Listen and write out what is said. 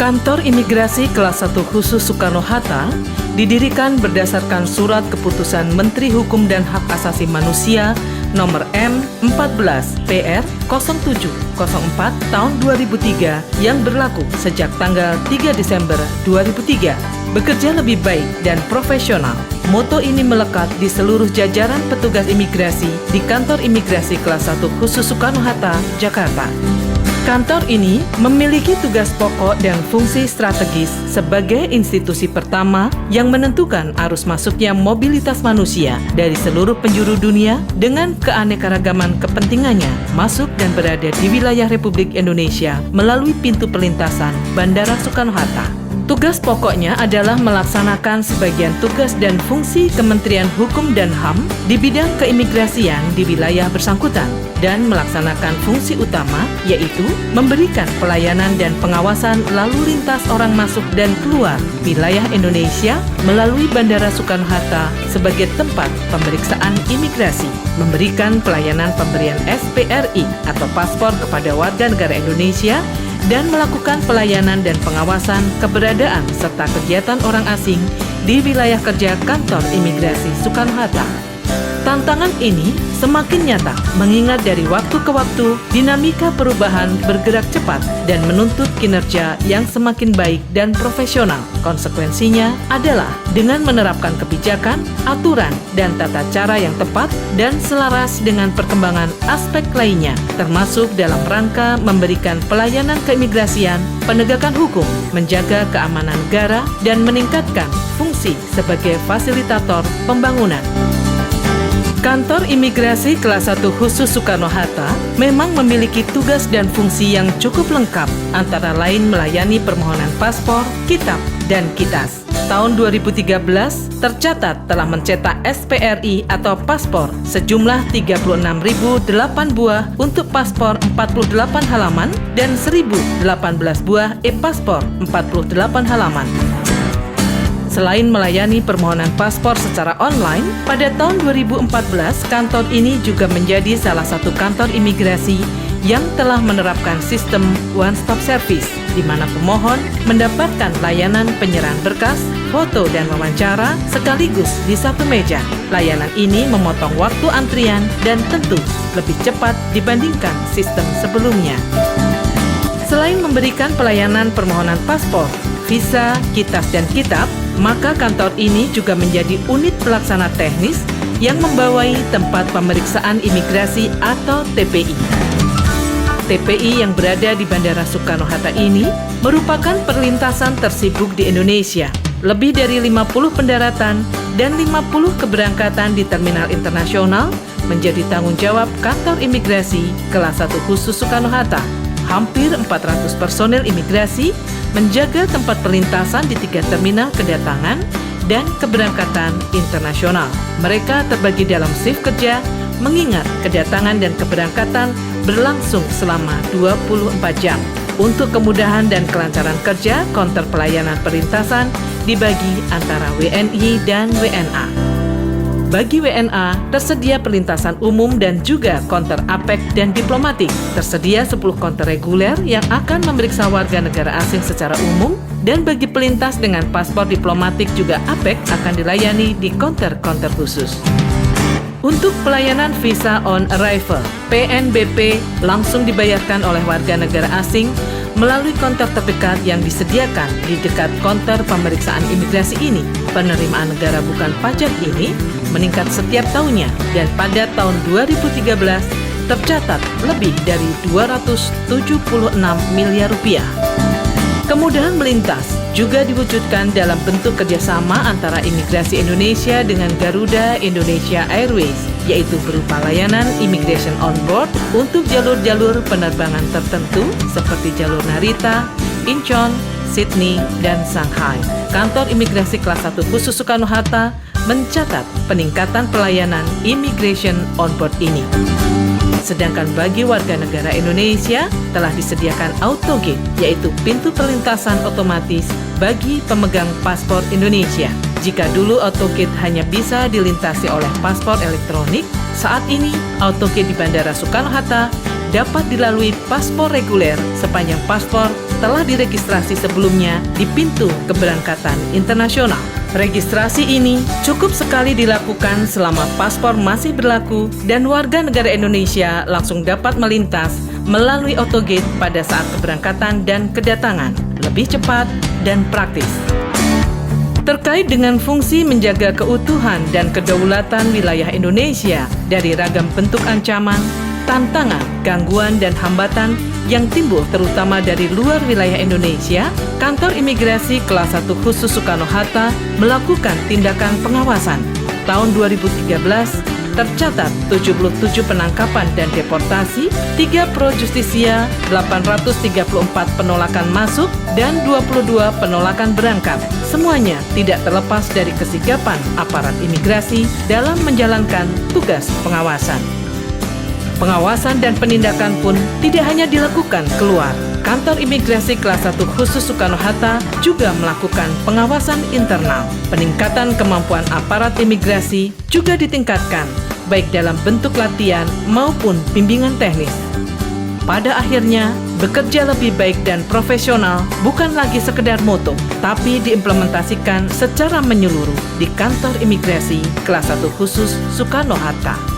Kantor Imigrasi Kelas 1 Khusus Soekarno-Hatta didirikan berdasarkan Surat Keputusan Menteri Hukum dan Hak Asasi Manusia Nomor M14/PR 0704 tahun 2003 yang berlaku sejak tanggal 3 Desember 2003. Bekerja lebih baik dan profesional. Moto ini melekat di seluruh jajaran petugas imigrasi di Kantor Imigrasi Kelas 1 Khusus Soekarno-Hatta, Jakarta. Kantor ini memiliki tugas pokok dan fungsi strategis sebagai institusi pertama yang menentukan arus masuknya mobilitas manusia dari seluruh penjuru dunia dengan keanekaragaman kepentingannya masuk dan berada di wilayah Republik Indonesia melalui pintu perlintasan Bandara Soekarno-Hatta. Tugas pokoknya adalah melaksanakan sebagian tugas dan fungsi Kementerian Hukum dan HAM di bidang keimigrasian di wilayah bersangkutan dan melaksanakan fungsi utama yaitu memberikan pelayanan dan pengawasan lalu lintas orang masuk dan keluar wilayah Indonesia melalui Bandara Soekarno-Hatta sebagai tempat pemeriksaan imigrasi, memberikan pelayanan pemberian SPRI atau paspor kepada warga negara Indonesia, dan melakukan pelayanan dan pengawasan keberadaan serta kegiatan orang asing di wilayah kerja Kantor Imigrasi Soekarno-Hatta. Tantangan ini semakin nyata mengingat dari waktu ke waktu dinamika perubahan bergerak cepat dan menuntut kinerja yang semakin baik dan profesional. Konsekuensinya adalah dengan menerapkan kebijakan, aturan, dan tata cara yang tepat dan selaras dengan perkembangan aspek lainnya, termasuk dalam rangka memberikan pelayanan keimigrasian, penegakan hukum, menjaga keamanan negara, dan meningkatkan fungsi sebagai fasilitator pembangunan. Kantor Imigrasi Kelas 1 Khusus Soekarno-Hatta memang memiliki tugas dan fungsi yang cukup lengkap, antara lain melayani permohonan paspor, kitab, dan kitas. Tahun 2013 tercatat telah mencetak SPRI atau paspor sejumlah 36.008 buah untuk paspor 48 halaman dan 1.018 buah e-paspor 48 halaman. Selain melayani permohonan paspor secara online, pada tahun 2014 kantor ini juga menjadi salah satu kantor imigrasi yang telah menerapkan sistem one-stop service, di mana pemohon mendapatkan layanan penyerahan berkas, foto, dan wawancara sekaligus di satu meja. Layanan ini memotong waktu antrian dan tentu lebih cepat dibandingkan sistem sebelumnya. Selain memberikan pelayanan permohonan paspor, visa, kitas, dan kitab, maka kantor ini juga menjadi unit pelaksana teknis yang membawai tempat pemeriksaan imigrasi atau TPI. TPI yang berada di Bandara Soekarno-Hatta ini merupakan perlintasan tersibuk di Indonesia. Lebih dari 50 pendaratan dan 50 keberangkatan di terminal internasional menjadi tanggung jawab Kantor Imigrasi Kelas 1 Khusus Soekarno-Hatta. Hampir 400 personel imigrasi menjaga tempat perlintasan di 3 terminal kedatangan dan keberangkatan internasional. Mereka terbagi dalam shift kerja, mengingat kedatangan dan keberangkatan berlangsung selama 24 jam. Untuk kemudahan dan kelancaran kerja, counter pelayanan perlintasan dibagi antara WNI dan WNA. Bagi WNA, tersedia perlintasan umum dan juga counter APEK dan diplomatik. Tersedia 10 counter reguler yang akan memeriksa warga negara asing secara umum, dan bagi pelintas dengan paspor diplomatik juga APEK akan dilayani di counter-counter khusus. Untuk pelayanan visa on arrival, PNBP langsung dibayarkan oleh warga negara asing melalui counter terdekat yang disediakan di dekat counter pemeriksaan imigrasi ini. Penerimaan negara bukan pajak ini meningkat setiap tahunnya dan pada tahun 2013 tercatat lebih dari 276 miliar rupiah. Kemudahan melintas juga diwujudkan dalam bentuk kerjasama antara Imigrasi Indonesia dengan Garuda Indonesia Airways, yaitu berupa layanan Immigration on Board untuk jalur-jalur penerbangan tertentu seperti jalur Narita, Incheon, Sydney, dan Shanghai. Kantor Imigrasi Kelas 1 Khusus Soekarno-Hatta mencatat peningkatan pelayanan Immigration on Board ini. Sedangkan bagi warga negara Indonesia telah disediakan AutoGate, yaitu pintu perlintasan otomatis bagi pemegang paspor Indonesia. Jika dulu AutoGate hanya bisa dilintasi oleh paspor elektronik, saat ini AutoGate di Bandara Soekarno-Hatta dapat dilalui paspor reguler sepanjang paspor telah diregistrasi sebelumnya di pintu keberangkatan internasional. Registrasi ini cukup sekali dilakukan selama paspor masih berlaku dan warga negara Indonesia langsung dapat melintas melalui autogate pada saat keberangkatan dan kedatangan, lebih cepat dan praktis. Terkait dengan fungsi menjaga keutuhan dan kedaulatan wilayah Indonesia dari ragam bentuk ancaman, tantangan, gangguan, dan hambatan yang timbul terutama dari luar wilayah Indonesia, Kantor Imigrasi Kelas 1 Khusus Soekarno-Hatta melakukan tindakan pengawasan. Tahun 2013, tercatat 77 penangkapan dan deportasi, 3 pro justisia, 834 penolakan masuk, dan 22 penolakan berangkat. Semuanya tidak terlepas dari kesigapan aparat imigrasi dalam menjalankan tugas pengawasan. Pengawasan dan penindakan pun tidak hanya dilakukan keluar. Kantor Imigrasi Kelas 1 Khusus Soekarno-Hatta juga melakukan pengawasan internal. Peningkatan kemampuan aparat imigrasi juga ditingkatkan, baik dalam bentuk latihan maupun bimbingan teknis. Pada akhirnya, bekerja lebih baik dan profesional bukan lagi sekedar moto, tapi diimplementasikan secara menyeluruh di Kantor Imigrasi Kelas 1 Khusus Soekarno-Hatta.